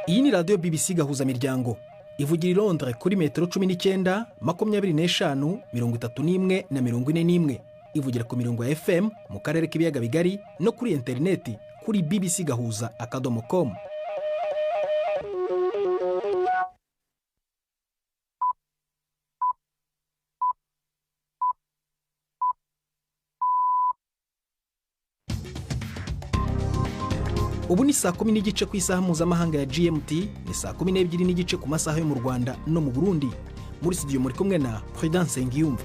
Iyi ni radiyo BBC gahuza miryango ivugira i Londres kuri metero 19, 25, 31 na 41. Ivugira ku mirongo ya FM mu karere k'ibiyaga bigari no kuri interineti kuri bbcgahuza.com. Ubu ni saa 10 n'igice ku isaha mpuzamahanga ya GMT, ni saa 12 n'igice ku masaha yo mu Rwanda no mu Burundi. Muri studio muri kumwe na Prudence Ngiyumva.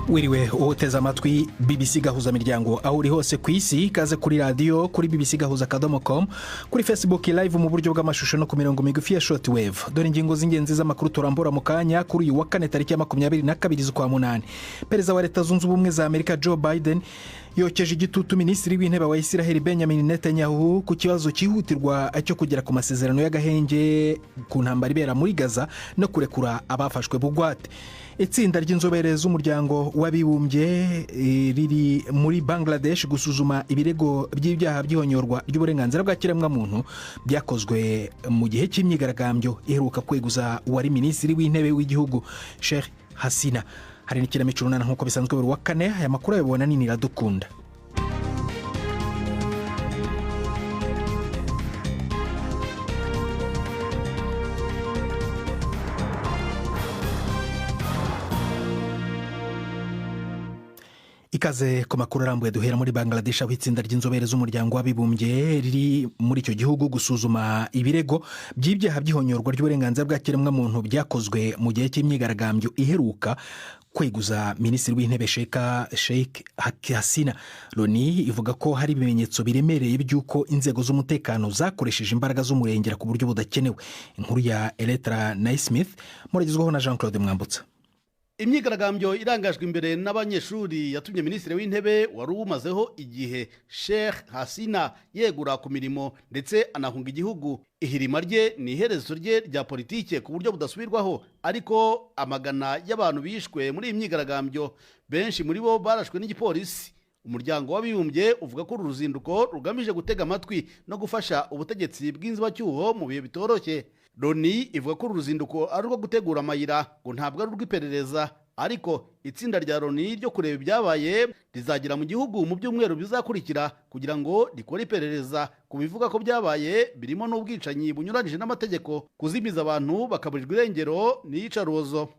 Wiriwe uteze amatwi BBC gahuza miryango aho uri hose ku isi, kaze kuri radio kuri bbcgahuza.com, kuri Facebook live mu buryo bw'amashusho no ku mirongo migufi ya shortwave. Dore ingingo z'ingenzi z'amakuru turambura mu kanya kuri uyu wa kane tariki ya 22 z'ukwa munani. Perezida wa Leta Zunze Ubumwe za Amerika Joe Biden yokeje igitutu minisitiri w'intebe wa Israel Benjamin Netanyahu ku kibazo cyihutirwa cyo kugera ku masezerano y'agahenge ku ntambara ibera muri Gaza no kurekura abafashwe bugwate. Itsinda ry'inzobere z'umuryango w'abibumbye riri muri Bangladesh gusuzuma ibirego by'ibyaha by'ihonyorwa ry'uburenganzira bwa kiremwamuntu byakozwe mu gihe cy'imyigaragambyo iheruka kweguza uwari minisitiri w'intebe w'igihugu Sheikh Hasina. Hari n'ikinamico runana nk'uko bisanzwe buri wa kane. Aya makuru ayabona nini Iradukunda. Ikaze ku makuru arambuye duhera muri Bangladesh, aho itsinda ry'inzobere z'umuryango w'abibumbye riri muri icyo gihugu gusuzuma ibirego by'ibyaha by'ihonyorwa ry'uburenganzira bwa kiremwamuntu byakozwe mu gihe cy'imyigaragambyo iheruka kweguza minisitiri w'intebe Sheikh Hasina. Loni ivuga ko hari ibimenyetso biremereye by'uko inzego z'umutekano zakoresheje imbaraga z'umurengera ku buryo budakenewe. Inkuru ya Eletra Naismith muragezwaho na Jean-Claude Mwambutsa. Imyigaragambyo irangajwe imbere n'abanyeshuri yatumye minisitiri w'intebe wari umazeho igihe Sheikh Hasina yegura ku mirimo ndetse anahunga igihugu. Ihirima rye ni iherezo rye rya politike ku buryo budasubirwaho, ariko amagana y'abantu bishwe muri iyi myigaragambyo, benshi muri bo barashwe n'igipolisi. Umuryango w'abibumbye uvuga ko uru ruzinduko rugamije gutega amatwi no gufasha ubutegetsi bw'inzibacyuho mu bihe bitoroshye. Loni ivuga ko uru ruzinduko ari urwo gutegura amayira, ngo ntabwo ari urw'iperereza, ariko itsinda rya Loni ryo kureba ibyabaye rizagera mu gihugu mu byumweru bizakurikira kugira ngo rikore iperereza ku bivuga ko byabaye, birimo n'ubwicanyi bunyuranije n'amategeko, kuzimiza abantu bakaburirwa irengero n'iyicarubozo.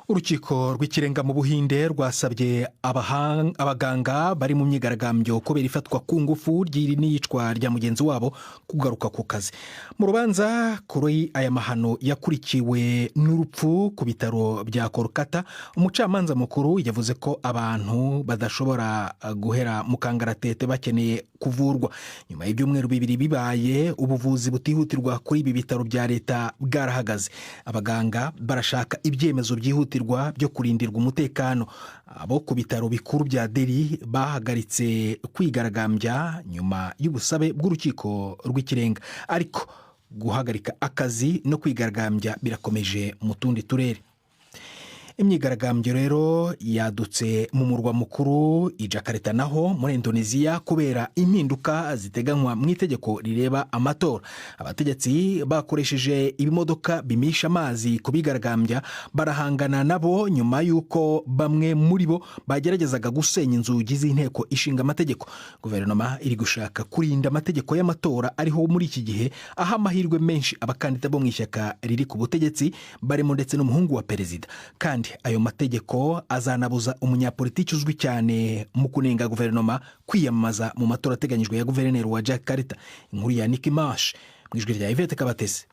Urukiko rw'ikirenga mu Buhinde rwasabye abaganga bari mu myigaragambyo kubera ifatwa ku ngufu n'iyicwa rya mugenzi wabo kugaruka ku kazi. Mu rubanza kuri aya mahano yakurikiwe n'urupfu ku bitaro bya Kolkata, umucamanza mukuru yavuze ko abantu badashobora guhera mu kangaratete bakeneye kuvurwa. Nyuma y'ibyumweru bibiri bibaye, ubuvuzi butihutirwa kuri ibi bitaro bya leta bwarahagaze. Abaganga barashaka ibyemezo byihutirwa byo kurindirwa umutekano. Abo ku bitaro bikuru bya Delhi bahagaritse kwigaragambya nyuma y'ubusabe bw'urukiko rw'ikirenga, ariko guhagarika akazi no kwigaragambya birakomeje mu tundi turere. Imyigaragambyo rero yadutse mu murwa mukuru i Jakarta naho muri Indonesia kubera impinduka ziteganywa mu itegeko rireba amatora. Abategetsi bakoresheje ibimodoka bimisha amazi kubigaragambya barahangana nabo nyuma y'uko bamwe muri bo bageragezaga gusenya inzugi z'inteko ishinga amategeko. Guverinoma iri gushaka kurinda amategeko y'amatora ariho muri iki gihe aha amahirwe menshi abakandida bo mu ishyaka riri ku butegetsi barimo ndetse n'umuhungu wa perezida. Kandi ayo mategeko azanabuza umunyapolitiki uzwi cyane mu kunenga guverinoma kwiyamamaza mu matora ateganyijwe ya guverineri wa Jakarta. Inkuru ya Nicky Marsh mu ijwi rya Yvette Kabatesi.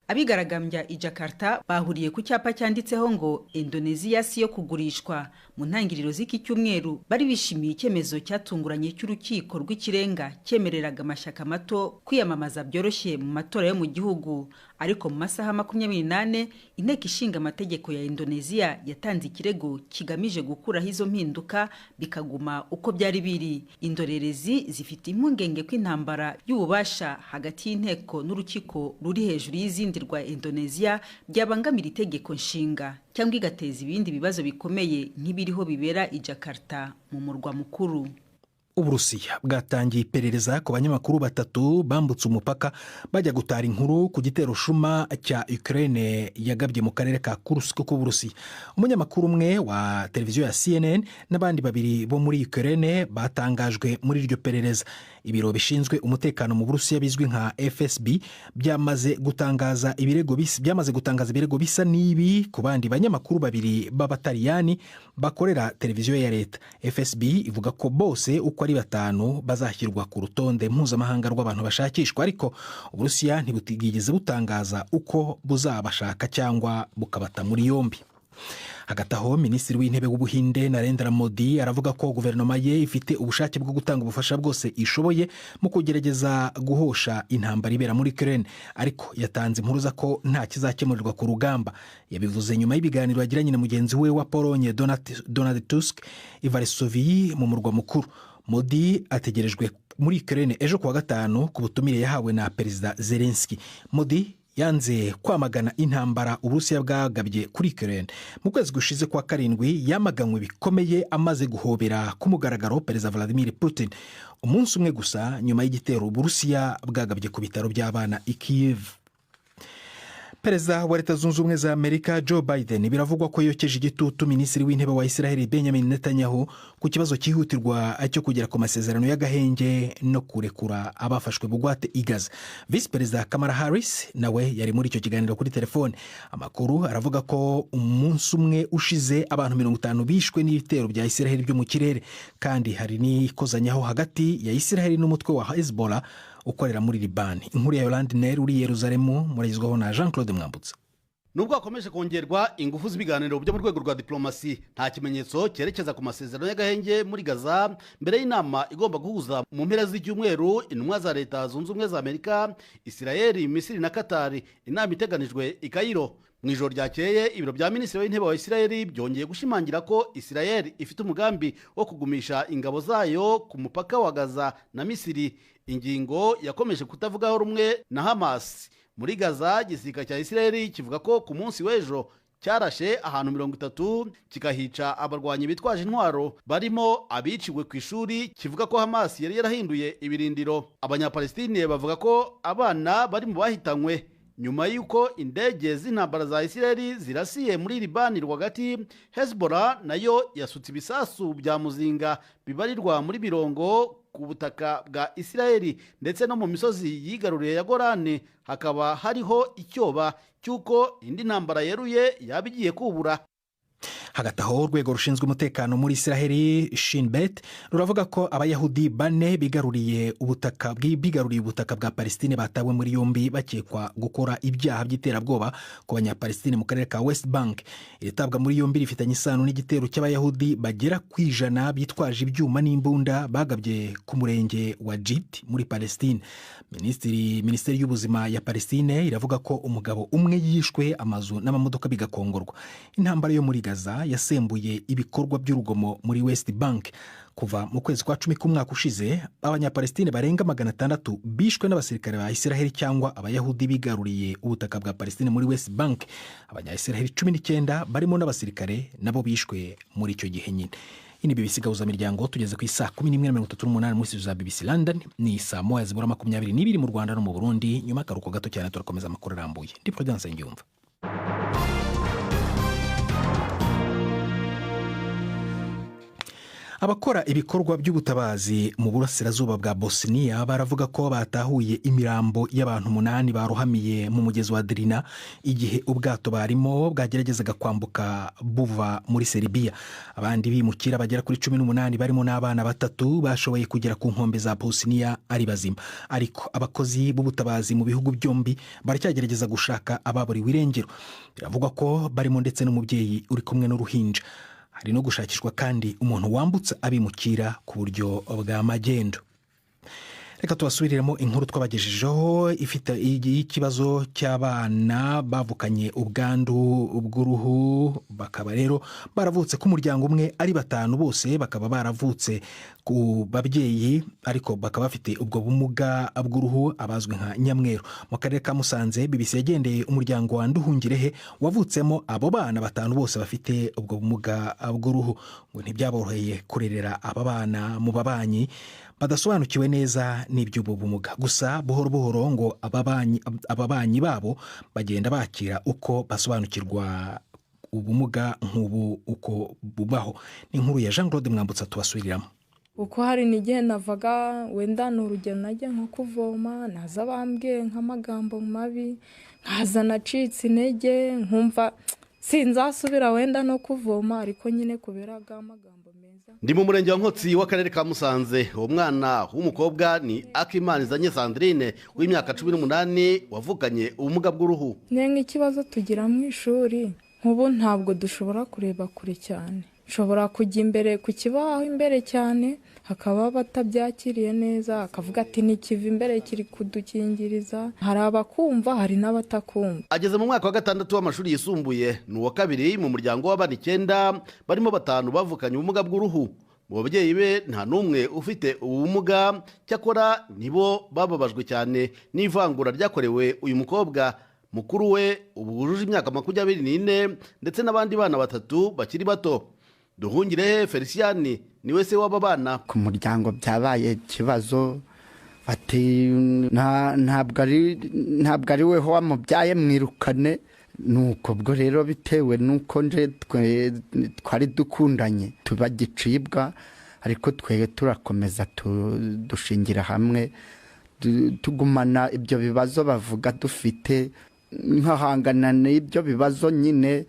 Abigaragambya i Jakarta bahuriye ku cyapa cyanditseho ngo Indonesia si yo kugurishwa. Mu ntangiriro z'iki cyumweru bari bishimiye icyemezo cyatunguranye cy'urukiko rw'ikirenga cyemereraga amashyaka mato kwiyamamaza byoroshye mu matora yo mu gihugu. Ariko mu masaha 28 inteko ishinga amategeko ya Indonesia yatanze ikirego kigamije gukuraho izo mpinduka bikaguma uko byari biri. Indorerezi zifite impungenge ko intambara y'ububasha hagati y'inteko n'urukiko ruri hejuru y'izindi rwa Indonesia byabangamira itegeko nshinga cyangwa igateza ibindi bibazo bikomeye nk'ibiriho bibera i Jakarta mu murwa mukuru. Uburusiya bwatangiye iperereza ku banyamakuru 3 bambutse umupaka bajya gutara inkuru ku gitero shuma cya Ukraine yagabye mu karere ka Kursk k'Uburusiya. Umunyamakuru umwe wa televiziyo ya CNN n'abandi 2 bo muri Ukraine batangajwe muri iryo perereza. Ibiro bishinzwe umutekano mu Burusiya bizwi nka FSB byamaze gutangaza ibirego bisa n'ibi ku bandi banyamakuru 2 b'Abataliyani bakorera televiziyo ya leta. FSB ivuga ko bose uko ari 5 bazashyirwa ku rutonde mpuzamahanga rw'abantu bashakishwa, ariko Uburusiya ntibwigeze butangaza uko buzabashaka cyangwa bukabata muri yombi. Hagati aho, minisitiri w'intebe w'Ubuhinde Narendra Modi aravuga ko guverinoma ye ifite ubushake bwo gutanga ubufasha bwose ishoboye mu kugerageza guhosha intambara ibera muri Ukraine, ariko yatanze impuruza ko nta kizakemurirwa ku rugamba. Yabivuze nyuma y'ibiganiro yagiranye na mugenzi we wa Polonye Donald Tusk i Varsovie mu murwa mukuru. Modi ategerejwe muri Ukraine ejo kuwa 5 ku butumire yahawe na Perezida Zelensky. Modi yanze kwamagana intambara Uburusiya bwagabye kuri Ukraine. Mu kwezi gushize kwa 7 yamaganywe bikomeye amaze guhobera ku mugaragaro Perezida Vladimir Putin, umunsi umwe gusa nyuma y'igitero Uburusiya bwagabye ku bitaro by'abana i Kiev. Perezida wa Leta Zunze Ubumwe za Amerika Joe Biden biravugwa ko yokeje igitutu minisitiri w'intebe wa Israel Benjamin Netanyahu ku kibazo cyihutirwa cyo kugera ku masezerano y'agahenge no kurekura abafashwe bugwate i Gaza. Vice Perezida Kamala Harris nawe yari muri icyo kiganiro kuri telefone. Amakuru aravuga ko umunsi umwe ushize abantu 50 bishwe n'ibitero bya Israel byo mu kirere, kandi hari n'ikozanyaho hagati ya Israel n'umutwe wa Hezbollah ukorera muri Liban. Inkuru ya Yolande Ner uri Yerusalemu, muragizwaho na Jean-Claude Mwambutsa. Nubwo hakomeje kongerwa ingufu z'ibiganiro byo mu rwego rwa diplomasi, nta kimenyetso cyerekeza ku masezerano y'agahenge muri Gaza mbere y'inama igomba guhuza mu mpera z'icyumweru intumwa za Leta Zunze Ubumwe za Amerika, Israel, Misiri na Qatar. Inama iteganijwe i Cairo. Mu ijoro ryakeye ibiro bya minisitiri w'intebe wa Israel byongeye gushimangira ko Israel ifite umugambi wo kugumisha ingabo zayo ku mupaka wa Gaza na Misiri, ingingo yakomeje kutavugaho rumwe na Hamas. Muri Gaza, igisirikare cya Israel kivuga ko ku munsi w'ejo cyarashe ahantu 30 kikahica abarwanyi bitwaje intwaro barimo abiciwe ku ishuri. Kivuga ko Hamas yari yarahinduye ibirindiro. Abanyapalestine bavuga ko abana bari mu bahitanywe nyuma y'uko indege z'intambara za Israel zirasiye muri Liban rwagati. Hezbollah nayo yasutse ibisasu bya muzinga bibarirwa muri birongo ku butaka bwa Israel ndetse no mu misozi yigaruriye ya Golani. Hakaba hariho icyoba cy'uko indi ntambara yeruye yabigiye kubura. Hagati aho, urwego rushinzwe umutekano muri Israel Shin Bet ruravuga ko abayahudi 4 bigaruriye ubutaka bwa Palestine batawe muri yombi bakekwa gukora ibyaha by'iterabwoba ku banyapalestine mu karere ka West Bank. Iritabwa muri yombi rifitanye isano n'igitero cy'abayahudi bagera ku 100 bitwaje ibyuma n'imbunda bagabye ku murenge wa Jit muri Palestine. Minisiteri y'ubuzima ya Palestine iravuga ko umugabo umwe yishwe, amazu n'amamodoka bigakongorwa. Intambara yo muri Gaza yasembuye ibikorwa by'urugomo muri West Bank. Kuva mu kwezi kwa 10 k'umwaka ushize, abanyapalestine barenga 600 bishwe n'abasirikare ba Israel cyangwa abayahudi bigaruriye ubutaka bwa Palestine muri West Bank. Abanya-Israel 19 barimo n'abasirikare nabo bishwe muri icyo gihe nyine. Ini BBC Gahuzamiryango, tugeze ku isa 11:38 muri za BBC London, ni saa 1:22 mu Rwanda no mu Burundi. Nyuma karuko gato cyane turakomeza amakuru arambuye. Ndi Prudence Ngiyumva. Abakora ibikorwa by'ubutabazi mu burasirazuba bwa Bosnia baravuga ko batahuye imirambo y'abantu 8 barohamiye mu mugezi wa Drina igihe ubwato barimo bwageragezaga kwambuka buva muri Serbia. Abandi bimukira bagera kuri 18 barimo n'abana 3 bashoboye kugera ku nkombe za Bosnia ari bazima, ariko abakozi b'ubutabazi mu bihugu byombi baracyagerageza gushaka ababuriwe irengero. Biravugwa ko barimo ndetse n'umubyeyi uri kumwe n'uruhinja. Hari no gushakishwa kandi umuntu wambutse abimukira ku buryo bwa magendo. reka tubasubiriremo inkuru twabagejejeho ifite ikibazo cy'abana bavukanye ubwandu bw'uruhu, bakaba rero baravutse ku muryango umwe ari 5 bose bakaba baravutse ku babyeyi ariko bakaba bafite ubwo bumuga bw'uruhu abazwi nka nyamweru. Mu karere ka Musanze BBC yagendeye umuryango wa Nduhungirehe wavutsemo abo bana 5 bose bafite ubwo bumuga bw'uruhu, ngo ntibyaboroheye kurerera aba bana mu babanyi badasobanukiwe neza n'iby'ubu bumuga. Gusa buhoro buhoro ngo ababanyi babo bagenda bakira uko basobanukirwa ubumuga nk'ubu uko bubaho. Ni inkuru ya Jean Claude Mwambutsa tubasubiriramo. Uko hari n'igihe navaga wenda n'urugero najya nko kuvoma, naza bambwiye nk'amagambo mabi, nkaza nacitse intege, nkumva sinzasubira wenda no kuvoma, ariko nyine kuberaga amagambo meza. Ndi mu murenge wa Nkotsi w'akarere ka Musanze. Uwo mwana w'umukobwa ni Akimanizanye Sandrine w'imyaka 18 wavukanye ubumuga bw'uruhu. Nk'ikibazo tugira mu ishuri, nk'ubu ntabwo dushobora kureba kure cyane, nshobora kujya imbere ku kibaho imbere cyane, hakaba batabyakiriye neza, akavuga ati n'ikiva imbere kiri kudukingiriza. Hari abakumva, hari n'abatakumva. Ageze mu mwaka wa 6 w'amashuri yisumbuye, ni uwa kabiri mu muryango w'abana 9 barimo 5 bavukanye ubumuga bw'uruhu. Mu babyeyi be nta n'umwe ufite ubumuga, cyakora nibo bababajwe cyane n'ivangura ryakorewe uyu mukobwa. Mukuru we ubu wujuje imyaka 24 ndetse n'abandi bana 3 bakiri bato. Duhungirehe Feliciani niwe se w'aba bana. Ku muryango byabaye ikibazo, ati ntabwo ari we wamubyaye mwirukane. Nuko bwo rero bitewe nuko nje twari dukundanye tuba gicibwa, ariko twege turakomeza dushingira hamwe tugumana ibyo bibazo bavuga dufite, nkahangana n'ibyo bibazo nyine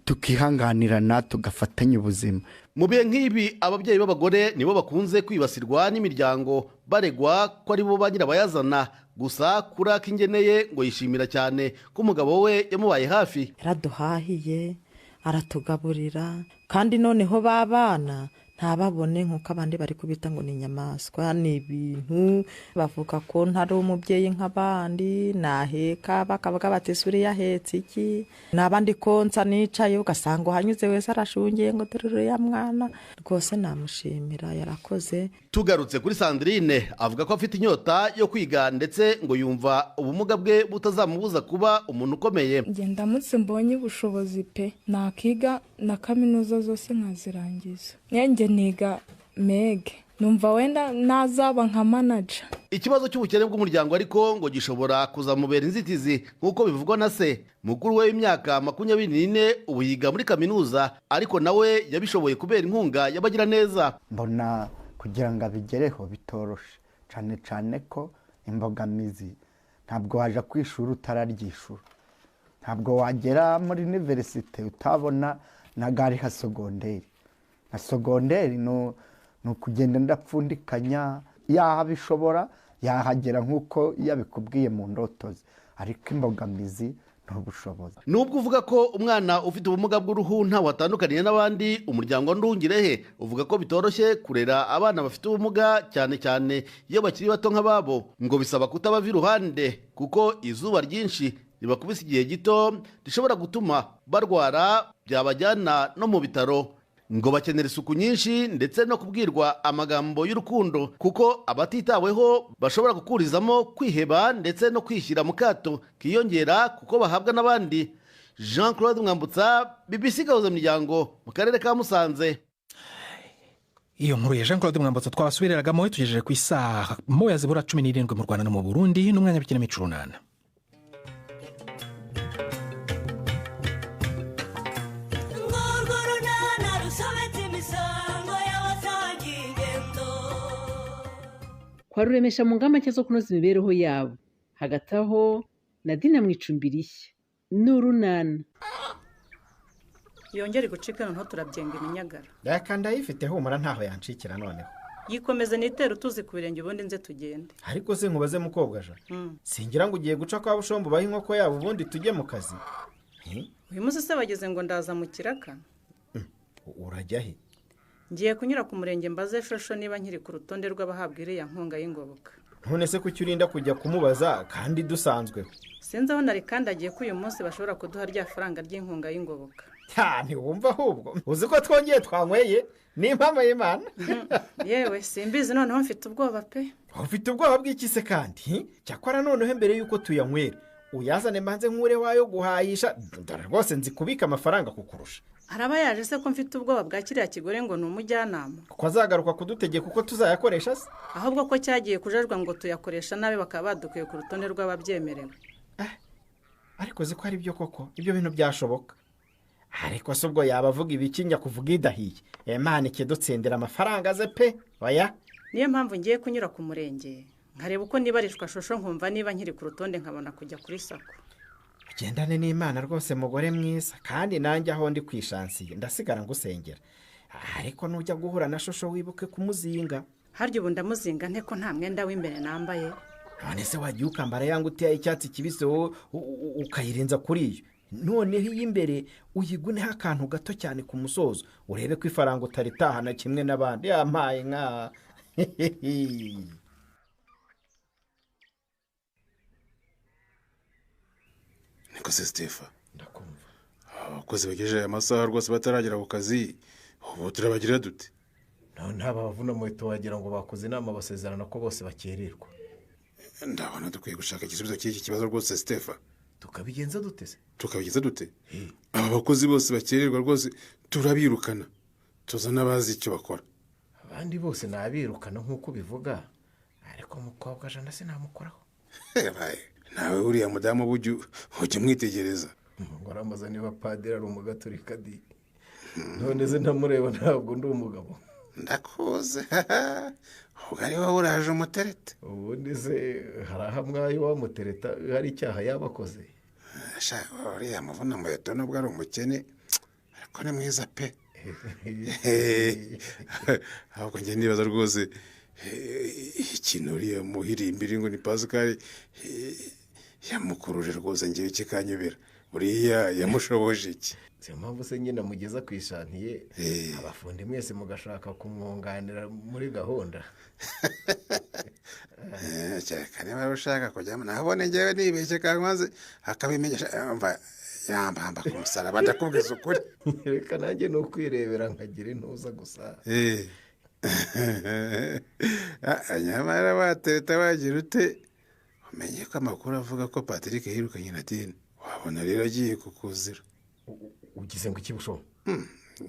tukihanganirana tugafatanya ubuzima. Mu bihe nk'ibi ababyeyi b'abagore nibo bakunze kwibasirwa n'imiryango baregwa ko ari bo bayazana. Gusa kuri Akingeneye ngo yishimira cyane ko umugabo we yamubaye hafi. Yaraduhahiye, aratugaburira, kandi noneho babana ntababone nk'uko abandi bari kubita ngo ni inyamaswa. Ni ibintu bavuga ko ntari umubyeyi nk'abandi, naheka bakavuga bati suri yahetse iki, n'abandi konsa nicaye ugasanga uhanyuze wese arashungiye ngo dore ya mwana. Rwose namushimira, yarakoze. Tugarutse kuri Sandrine, avuga ko afite inyota yo kwiga ndetse ngo yumva ubumuga bwe butazamubuza kuba umuntu ukomeye. Ndamutse mbonye ubushobozi pe, nakiga na kaminuza zose nkazirangiza. Nenge niga mege, numva wenda nazaba nka manager. Ikibazo cy'ubukene bw'umuryango ariko ngo gishobora kuzamubera inzitizi nk'uko bivugwa na se. Mukuru we w'imyaka 24 ubu yiga muri kaminuza, ariko nawe yabishoboye kubera inkunga y'abagira neza. Mbona kugira ngo abigereho bitoroshe cyane ko imbogamizi, ntabwo waje kwishura utararyishura, ntabwo wagera muri university utabona na gari ha segonderi. Na segonderi no kugenda ndapfundikanya, yahabishobora yahagera nk'uko yabikubwiye mu ndotozi, ariko imbogamizi n'ubushobozi. Nubwo uvuga ko umwana ufite ubumuga bw'uruhu ntawe atandukaniye n'abandi, umuryango Nduhungirehe uvuga ko bitoroshye kurera abana bafite ubumuga, cyane iyo bakiri bato nk'ababo. Ngo bisaba kutabava iruhande kuko izuba ryinshi ribakubise igihe gito rishobora gutuma barwara, byabajyana no mu bitaro. Ngo bakenera isuku nyinshi ndetse no kubwirwa amagambo y'urukundo, kuko abatitaweho bashobora gukurizamo kwiheba ndetse no kwishyira mu kato kiyongera kuko bahabwa n'abandi. Jean Claude Mwambutsa, BBC Gahuza Miryango, mu karere ka Musanze. Iyo nkuru ya Jean Claude Mwambutsa twabasubiriragamo tugejeje ku isaha 1:17 mu Rwanda no mu Burundi n'umwanya w'ikinamico runana. Kwa ruremesha mu ngamba nshya zo kunoza imibereho yabo. Hagati aho Nadine Mwicumbirishya n'urunana yongere gucika noneho turabyenga iminyagara. Reka ndayifite humura ntaho yancikira noneho. Yikomeza nitera utuzi ku birenge ubundi nze tugende. Ariko se nkubaze mukobwa ja. Singira ngo ugiye guca kwa Bushombo baha inkoko yabo ubundi tujye mu kazi. Uyu munsi se bageze ngo ndaza mu kiraka. Urajya he? ngiye kunyura ku murenge mbaze shosho niba nkiri ku rutonde rw'abahabwa iriya nkunga y'ingoboka. none se kuki urinda kujya kumubaza kandi dusanzwe? Sinzi aho nari kandagiye ko uyu munsi bashobora kuduha rya faranga ry'inkunga y'ingoboka. Ntiwumva ahubwo uzi ko twongeye twanyweye n'impamvu y'Imana. Yewe simbizi noneho mfite ubwoba pe. Ufite ubwoba bw'iki se kandi? Cyakora noneho mbere y'uko tuyanywera uyazane mbanze nkure wayo guhayisha, dore rwose nzi kubika amafaranga kukurusha. Araba yaje se ko mfite ubwoba bwa kiriya kigore ngo ni umujyanama. Ko azagaruka kudutegeka uko tuzayakoresha se? Ahubwo ko cyagiye kujajwa ngo tuyakoresha nabi bakaba badukuye ku rutonde rw'ababyemerewe. Ariko uzi ko ari byo koko ibyo bintu byashoboka. Ariko se ubwo yabavuga ibikinya kuvuga idahiye. Imana ikidutsindira amafaranga ze pe. Oya. Niyo mpamvu ngiye kunyura ku murenge nkareba uko nibarishwa shosho nkumva niba nkiri ku rutonde nkabona kujya kuri sako. Ugendane n'Imana rwose mugore mwiza kandi nanjye aho ndi kwishansiye ndasigara ngusengera. Ariko nujya guhura na shosho wibuke kumuzinga. Harya ubu ndamuzinga nte ko nta mwenda w'imbere nambaye? None se wagiye ukambara yanga uteye icyatsi kibisi ukayirenza kuri iyo. Noneho iy'imbere uyiguneho akantu gato cyane ku musozo urebe ko ifaranga utaritahana kimwe n'abandi. Yampaye nka niko se Stefa. Ndakumva. Abakozi bagejeje aya masaha rwose bataragera ku kazi ubu turabagira dute? Ntaba bavuna muheto wagira ngo bakoze inama basezerana ko bose bakererwa. Ndabona dukwiye gushaka igisubizo cy'iki kibazo rwose Stefa. Tukabigenza dute se? Tukabigenza dute? Aba bakozi bose bakererwa rwose turabirukana. Tuzana abazi icyo bakora. Abandi bose nabirukana nk'uko bivuga. Ariko umukobwa jana se namukoraho. Nawe uriya mudamu bujye mwitegereza. Ngo aramaze niba padiri ari umugaturika di. None se ntamureba ntabwo ndi umugabo. Ndakoze. Ubwo ari wowe uraje umuterete. Ubundi se hari aho mwayi wamutereta hari icyaha yabakoze. Uriya muvuna muheto nubwo ari umukene ariko ni mwiza pe. Ahubwo njye nibaza rwose ikintu uriya muhirimbiri ngo ni Pascal yamukuruje rwose ngewe kikanyobera. Uriya yamushoboje iki? Siyo mpamvu se nyine mugeza ku ishantiye abafundi mwese mugashaka kumwunganira muri gahunda. Cyeka niba ushaka kujyamo nabone ngewe nibeshye kanwaze akabimenyesha yambamba ku musaraba ndakubwiza ukuri. Reka nanjye ni ukwirebera nkagira intuza gusa. Nyamara watereta wagira ute umenye ko amakuru avuga ko Patrick yirukanye Nadine. Wabona rero agiye kukuzira. Ugize ngo iki busho?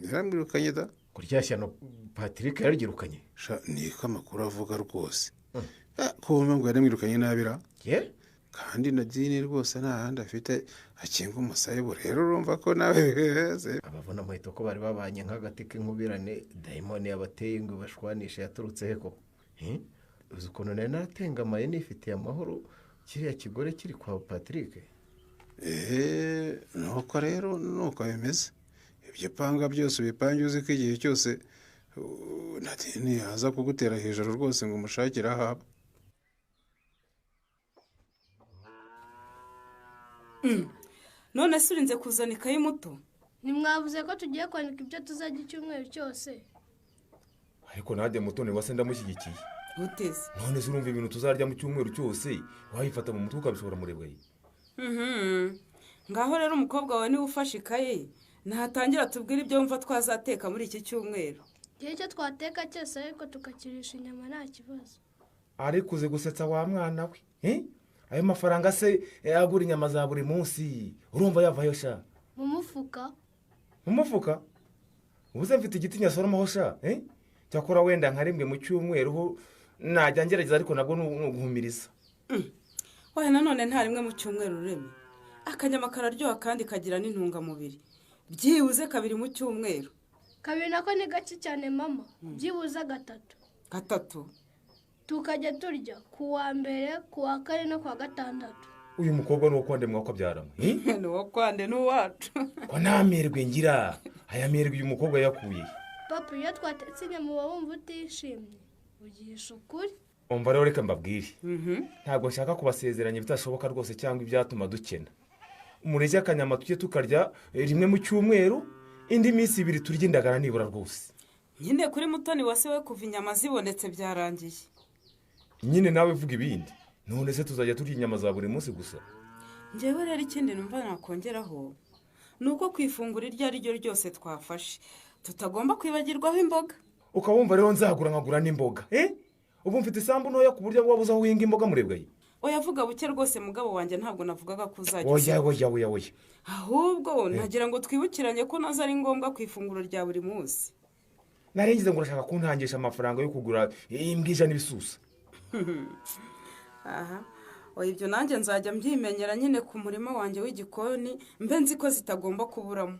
Yaramwirukanye da. Kuryashya no Patrick yaragirukanye. Niko amakuru avuga rwose. Kumva ngo yaramwirukanye nabira. Kandi Nadine rwose nta handi afite akinga umusayibu rero urumva ko nawe abavuna muheto ko bari babanye nk'agati k'inkubirane dayimoni yabateye ngo bashwanishe yaturutse he ko. Uzi ukuntu nari natengamaye nifitiye amahoro kiriya kigore kiri kwa Patrick. Nuko rero nuko bimeze. Ibyo panga byose ubipange uzi ko igihe cyose Nadine yaza kugutera hejuru rwose ngo umushakire ahaba. None se urinze kuzana ikayi muto? Nimwavuze ko tugiye kwandika ibyo tuzajya icyumweru cyose. Ariko nade muto ni wase ndamushyigikiye. Uteze. None se urumva ibintu tuzarya mu cyumweru cyose wayifata mu mutwe ukabishobora murebwe. Ngaho rero umukobwa wawe niwe ufashe ikayi nahatangira tubwire ibyo wumva twazateka muri iki cyumweru. Gihe cyo twateka cyose ariko tukakirisha inyama nta kibazo. Ariko uze gusetsa wa mwana we. Ayo mafaranga se agura inyama za buri munsi urumva yavayo sha? Mu mufuka. Mu mufuka? Ubuze mfite igiti nyasoromaho sha? Cyakora wenda nka rimwe mu cyumweru najya ngerageza ariko nabwo nuguhumiriza. Wahe nanone nta rimwe mu cyumweru ureme. Akanyama kararyoha kandi kagira n'intungamubiri. Byibuze kabiri mu cyumweru. Kabiri nako ni gake cyane mama. Byibuze gatatu. Gatatu? Tukajya turya kuwa mbere kuwa kane no kuwa gatandatu. Uyu mukobwa ni ukwande mwako byarama. Ni ukwande n'uwacu. Ko namerwe ngira aya merwe uyu mukobwa yakuye. Papa iyo twatetse inyama uba wumva utishimye ugisha ukuri. Umva rero reka mbabwire. Ntabwo nshaka kubasezeranya bitashoboka rwose cyangwa ibyatuma dukena. Umurezi akanyama tujye tukarya rimwe mu cyumweru indi minsi ibiri turya indagara nibura rwose. nyine kuri mutoni wase we kuva inyama zibonetse byarangiye. nyine nawe vuga ibindi, none se tuzajya turya inyama za buri munsi gusa? njyewe rero ikindi numva nakongeraho ni uko ku ifunguro iryo ari ryo ryose twafashe tutagomba kwibagirwaho imboga. ukaba wumva rero nzagura nkagura n'imboga ubu mfite isambu ntoya ku buryo wabuze aho uhinga imboga murebwaye. oya vuga buke rwose mugabo wanjye, ntabwo navugaga ko uzajya. oya ahubwo nagira ngo twibukiranye ko nazo ari ngombwa ku ifunguro rya buri munsi. narengize ngo urashaka kuntangisha amafaranga yo kugura imbwija n'ibisusa. aha oya ibyo nanjye nzajya mbyimenyera nyine ku murima wanjye w'igikoni mbe nzi ko zitagomba kuburamo.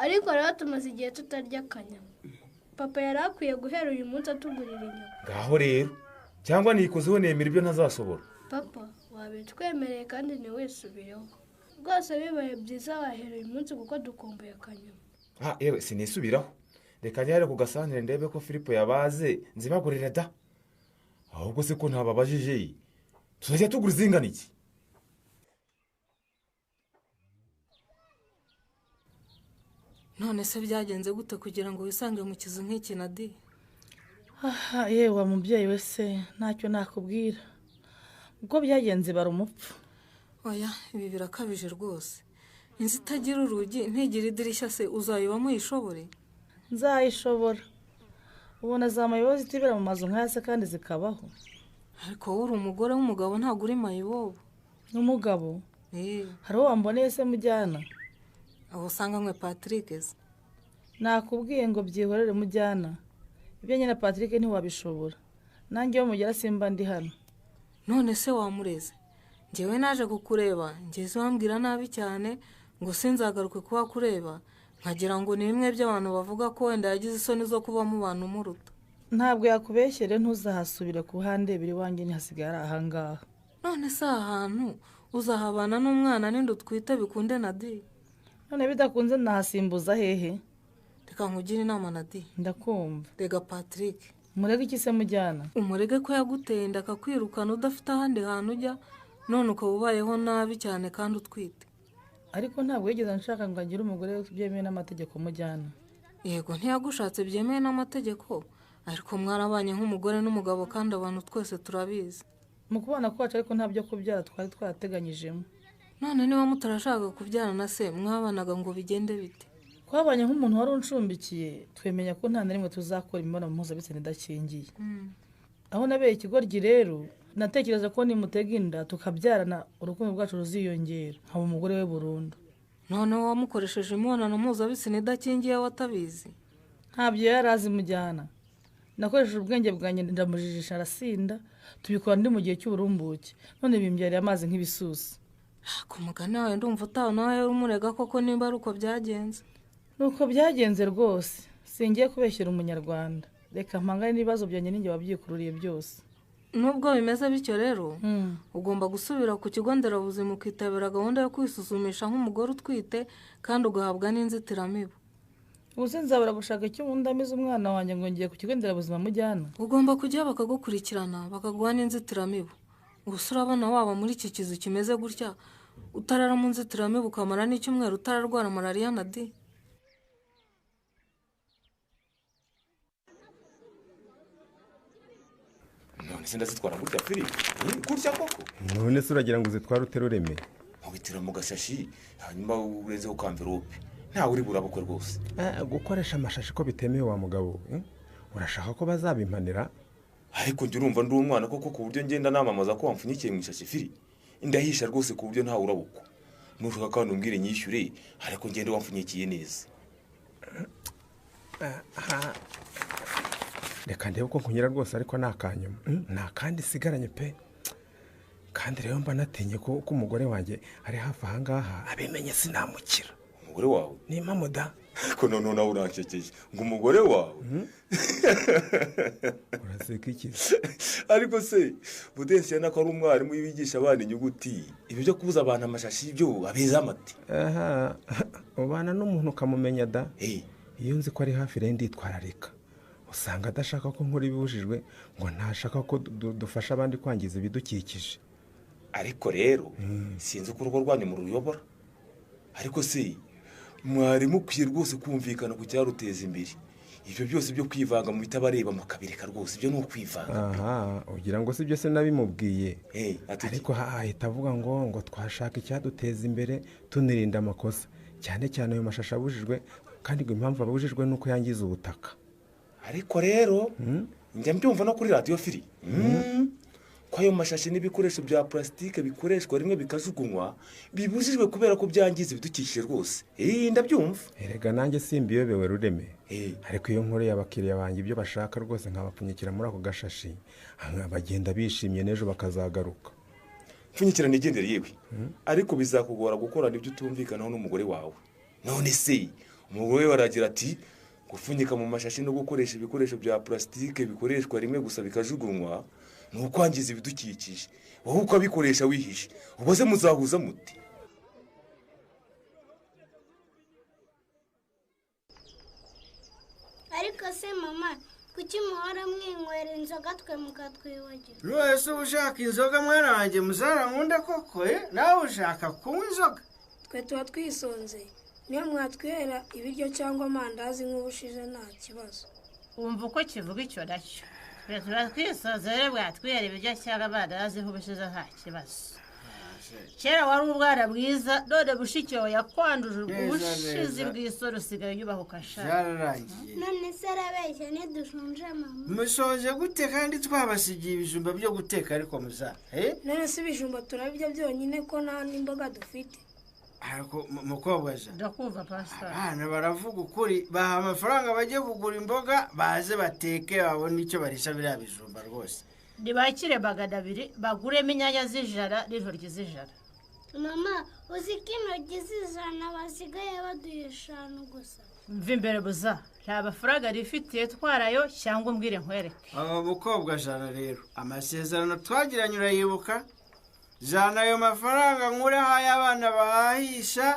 ariko rero tumaze igihe tutarya akanyama. papa yari akwiye guhera uyu munsi atugurira inyama. ngaho rero cyangwa nikozeho nemera ibyo ntazashobora. papa wabitwemereye kandi ntiwisubireho rwose, bibaye byiza wahera uyu munsi kuko dukumbuye akanyama. yewe sinisubiraho, reka njyare ku gasantere ndebe ko Filipo yabaze nzibagurire da. ahubwo se ko ntababajije tuzajya tugura izingana iki? none se byagenze gute kugira ngo wisange mu kizu nk'iki Nadi? yewe mubyeyi we se ntacyo nakubwira, ubwo byagenze bara umupfu. oya ibi birakabije rwose, inzu itagira urugi ntigire idirishya se uzayibamo uyishobore? nzayishobora, ubona za mayibobo zitibera mu mazu nk'aya se kandi zikabaho. ariko wowe uri umugore w'umugabo ntabwo uri mayibobo. n'umugabo hari uwo wamboneye se mujyana? aho usanga nkwe Patrick se. nakubwiye ngo byihorere mujyana, ibyo nyine Patrick ntiwabishobora, nanjye iyo mugera simba ndi hano. none se wamureze? njyewe naje kukureba ngeze wambwira nabi cyane ngo sinzagaruke kuba kureba, nkagira ngo ni bimwe by'abantu bavuga ko wenda yagize isoni zo kuba mu bantu muruta. ntabwo yakubeshyere, ntuzahasubire ku handebera iwanjye ntihasigaye ari ahangaha. none se aha hantu uzahabana n'umwana n'indi utwite bikunde Nadi? none bidakunze nahasimbuza hehe? reka nkugire inama Nadi. ndakumva. rega Patrick. umurege iki se mujyana? umurege ko yaguteye inda akakwirukana udafite ahandi hantu ujya, none ukaba ubayeho nabi cyane kandi utwite. ariko ntabwo yigeze nshaka ngo agire umugore byemewe n'amategeko mujyana. yego ntiyagushatse byemewe n'amategeko, ariko mwarabanye nk'umugore n'umugabo kandi abantu twese turabizi. mu kubana kwacu ariko nta byo kubyara twari twarateganyijemo. none niba mutarashaka kubyarana se mwabanaga ngo bigende bite? twabanye nk'umuntu wari uncumbikiye, twemenya ko nta na rimwe tuzakora imibonano mpuzabitsina idakingiye. aho nabeye ikigoryi rero natekereza ko nimutega inda tukabyarana urukundo rwacu ruziyongera nkaba umugore we burundu. noneho wamukoresheje imibonano mpuzabitsina idakingiye watabizi? ntabyo yari azi mujyana, nakoresheje ubwenge bwanjye ndamujijisha arasinda, tubikora ndi mu gihe cy'uburumbuke, none bimbyariye amazi nk'ibisusi. ku mugani wawe ndumva utaha nawe umurega koko nimba ari uko byagenze. nuko byagenze rwose, singiye kubeshyira umunyarwanda, reka mpangane n'ibibazo byanjye ninjye wabyikururiye byose. nubwo bimeze bityo rero ugomba gusubira ku kigo nderabuzima ukitabira gahunda yo kwisuzumisha nk'umugore utwite kandi ugahabwa n'inzitiramibu. ubu se nzabura gushaka icyo ndamiza umwana wanjye ngo ngiye ku kigo nderabuzima mujyana? ugomba kujya bakagukurikirana bakaguha n'inzitiramibu. gusa urabona waba muri iki kizu kimeze gutya utarara mu nzitiramibu ukamara n'icyumweru utararwara malariya Nadi? none se ndazitwara gutya Filipo? gutya koko? none se uragira ngo uzitware uterureme? nkubitira mu gashashi hanyuma urenzeho ka amverope, ntawe uri burabukwe rwose. gukoresha amashashi ko bitemewe wa mugabo, urashaka ko bazabimpanira? ariko njye urumva ndi umwana koko ku buryo ngenda namamaza ko wamfunyikiye mu ishashi Fili? ndahisha rwose ku buryo ntawe urabukwa. nushaka kandi umbwire nyishyure, ariko ngende wamfunyikiye neza. reka ndebe ko nkunyura rwose, ariko ni akanyuma, nta kandi isigaranye pe. kandi rero mba natinye ko umugore wanjye ari hafi ahangaha abimenye sinamukira. umugore wawe? ni impamo da. ko none nawe uranshekeje ngo umugore wawe? uraseka iki? ariko se Budensiya nako ari umwarimu wibigisha abana inyuguti, ibyo byo kubuza abantu amashashi byo abeza amati. ubana n'umuntu ukamumenya da. iyo nzi ko ari hafi rero nditwararika, usanga adashaka ko nkora ibibujijwe, ngo ntashaka ko dufasha abandi kwangiza ibidukikije. ariko rero sinzi uko urugo rwanyu muruyobora, ariko se mwari mukwiye rwose kumvikana ku cyaruteza imbere. ibyo byose byo kwivanga mu bitabareba mukabireka rwose, ibyo ni ukwivanga. aha ugira ngo si byo se nabimubwiye ariko ahita avuga ngo twashaka icyaduteza imbere tunirinda amakosa, cyane cyane ayo mashashi abujijwe, kandi ngo impamvu abujijwe ni uko yangiza ubutaka. ariko rero njya mbyumva no kuri radiyo Firi ko ayo mashashi n'ibikoresho bya plastique bikoreshwa rimwe bikajugunywa bibujijwe kubera ko byangiza ibidukikije rwose. Ndabyumva. Erega nanjye simbiyobewe Rureme, ariko iyo nkoreye abakiriya banjye ibyo bashaka rwose nkabapfunyikira muri ako gashashi, bagenda bishimye n'ejo bakazagaruka. Pfunyikira nigendere yewe, ariko bizakugora gukorana ibyo utumvikanaho n'umugore wawe. None se umugore we baragira ati gupfunyika mu mashashi no gukoresha ibikoresho bya plastique bikoreshwa rimwe gusa bikajugunywa ni ukwangiza ibidukikije, wowe ukabikoresha wihishe, ubaze muzahuza muti? ariko se mama kuki muhora mwinywera inzoga twe mukatwibagira? wese ushaka inzoga mwana wanjye muzara nkunda koko nawe ushaka kunywa inzoga? twe tuba twisonze, niyo mwatwihera ibiryo cyangwa amandazi nk'ubushize nta kibazo. wumva uko kivuga icyo nacyo, twe tuba twisonze rero bwatwihera ibiryo cyangwa amandazi nk'ubushize nta kibazo. kera wari ubwana bwiza, none bushiki wawe yakwanduje ubushizi bw'isoro usigaye unyubahuka shaka. none se arabeshya ntidushonje mama? mushonje gute kandi twabasigiye ibijumba byo guteka ariko muzara? none se ibijumba turabirya byonyine ko nta n'imboga dufite? ariko mukobwa je ndakumva pastor, abana baravuga ukuri, baha amafaranga bajye kugura imboga baze bateke babone icyo barisha biriya bijumba rwose. ntibakire magana 2 baguremo inyanya z'ijana n'intoryi z'ijana. mama uzi ko intoryi z'ijana basigaye baduha 5 gusa? mva imbere buza, nta mafaranga rifitiye twarayo cyangwa umbwire nkwereke. mukobwa jana rero amasezerano twagiranye urayibuka? jana ayo mafaranga nkureho ay'abana bahahisha,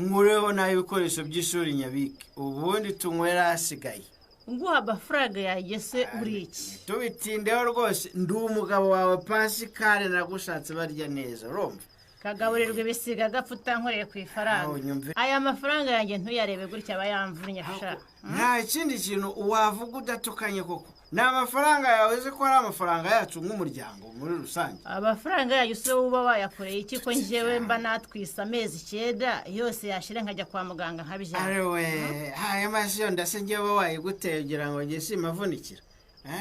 nkureho n'ay'ibikoresho by'ishuri nyabike, ubundi tunywera hasigaye. nguha amafaranga yanjye se uri iki? tubitindeho rwose, ndi umugabo wawe Pascal, nagushatse barya neza urumva? kagaburirwa ibisiga gapfa utankoreye ku ifaranga. aya mafaranga yanjye ntuyarebe gutya aba yamvunnye sha. nta kindi kintu wavuga udatukanye koko, ni amafaranga yawe uzi ko ari amafaranga yacu nk'umuryango muri rusange. amafaranga yayo se uba wayakoreye iki ko njyewe mba natwise amezi 9 yose yashire nkajya kwa muganga nkabibyara? arewe haya masiyo ndase njyewe wayiguteye kugira ngo njye simavunikira.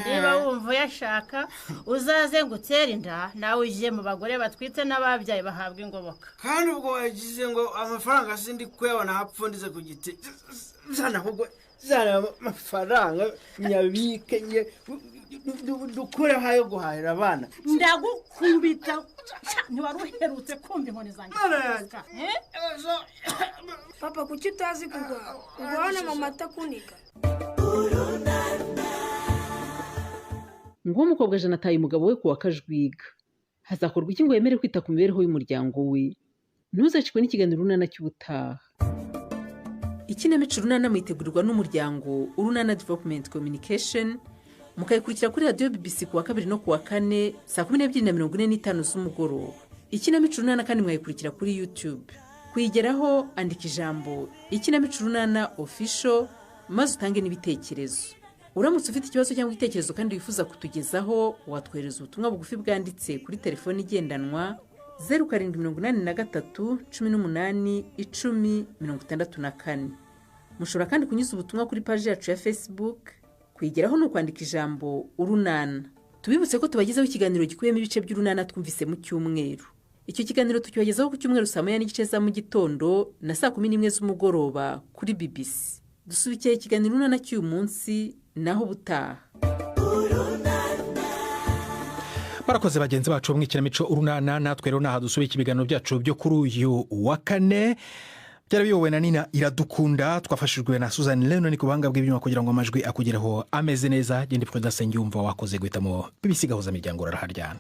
niba wumva uyashaka uzaze ngutere inda, nawe uje mu bagore batwite n'ababyaye bahabwa ingoboka. kandi ubwo wagize ngo amafaranga sindi kuyabona hapfundize ku giti, zana ahubwo zana amafaranga nyabike nye dukure hayo guhahira abana. ndagukubita ntiwari uherutse kumva inkoni zanjye? papa kuki utazi kugwa ugwana mama atakuniga? nk'umukobwa jana ataye umugabo we kuwa Kajwiga, hazakorwa iki ngo yemere kwita ku mibereho y'umuryango we? ntuzacikwe n'ikiganiro urunana cy'ubutaha. ikinamico urunana mwitegurirwa n'umuryango Urunana Development Communication, mukayikurikira kuri radiyo BBC kuwa 2 no kuwa 4 saa 12:45 z'umugoroba. ikinamico urunana kandi mwayikurikira kuri YouTube. kuyigeraho andika ijambo ikinamico urunana official maze utange n'ibitekerezo. uramutse ufite ikibazo cyangwa igitekerezo kandi wifuza kutugezaho, watwohereza ubutumwa bugufi bwanditse kuri telefoni igendanwa 0783 18 10 64. mushobora kandi kunyuza ubutumwa kuri page yacu ya Facebook. kuyigeraho ni ukwandika ijambo urunana. tubibutse ko tubagezaho ikiganiro gikubiyemo ibice by'urunana twumvise mu cyumweru. icyo kiganiro tukibagezaho ku cyumweru saa 9:30 za mu gitondo na saa 11 z'umugoroba kuri BBC. dusubikiye ikiganiro urunana cy'uyu munsi, naho butaha. barakoze bagenzi bacu mu ikinamico urunana. natwe rero naha dusubiye ibiganiro byacu byo kuri uyu wa 4 byari biyobowe na Nina Iradukunda, twafashijwe na Susan Lennon ku buhanga bw'ibyuma kugira ngo amajwi akugeraho ameze neza. genda Prudence Ngiyumva wakoze guhitamo BBC gahuza miryango raraharyana.